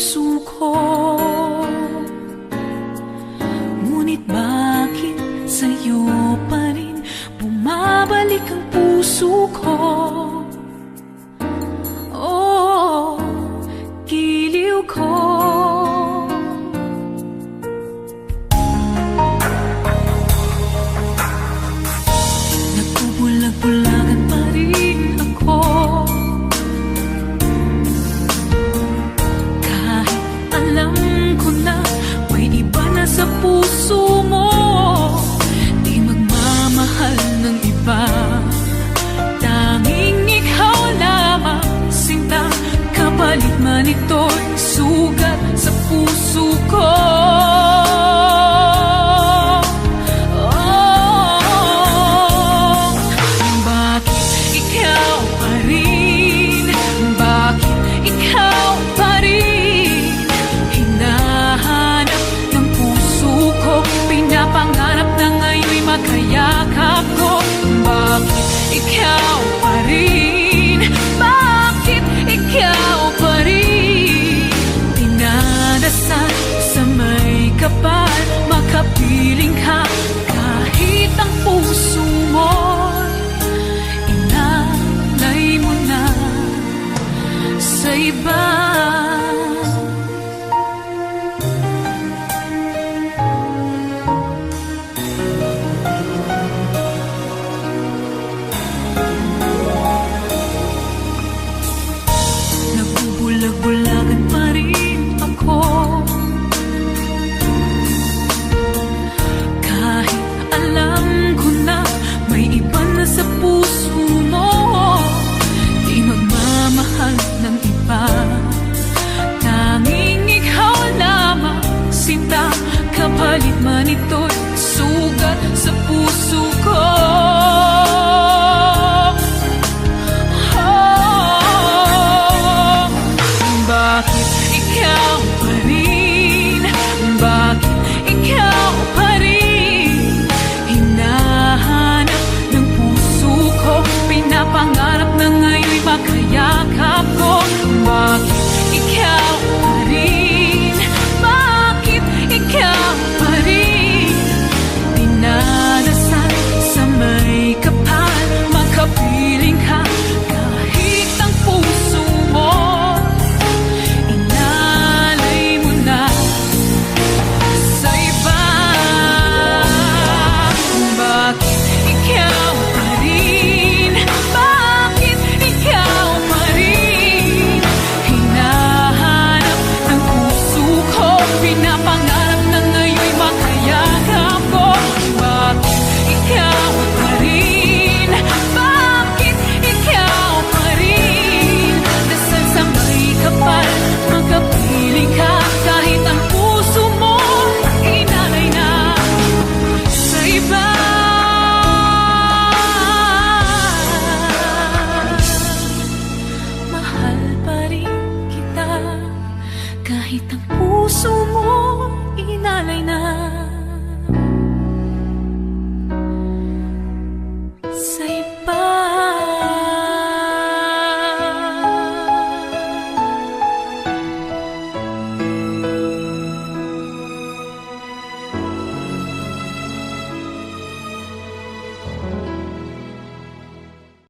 puso ko. Ngunit bakit sa'yo pa rin bumabalik ang puso ko? Oh, giliw ko. Nagbubulag-bulagan pa rin ako, kahit alam ko na may iba na sa puso mo. Di magmamahal ng iba, tanging ikaw lamang sinta. Kapalit man ito'y sugat sa puso ko. Pinapangarap na ngayon'y makayakap ko. Bakit ikaw pa rin? Bakit ikaw pa rin? Dinadasal sa may kapal, makapiling ka kahit ang puso mo'y inalay mo na sa iba. Bulag-bulagan pa rin ako, kahit alam ko na may iba na sa puso mo. Di magmamahal ng iba, tanging ikaw lamang sinta. Kapalit man ito'y sugat sa puso ko. Bakit ikaw pa rin? Bakit ikaw pa rin? Hinahanap ng puso ko, pinapangarap na ngayon'y makayakap ko. Bakit ikaw pa rin? Bakit ikaw pa rin? Dinadasal sa may kapal, makapiling ka kahit ang puso mo kahit ang puso mo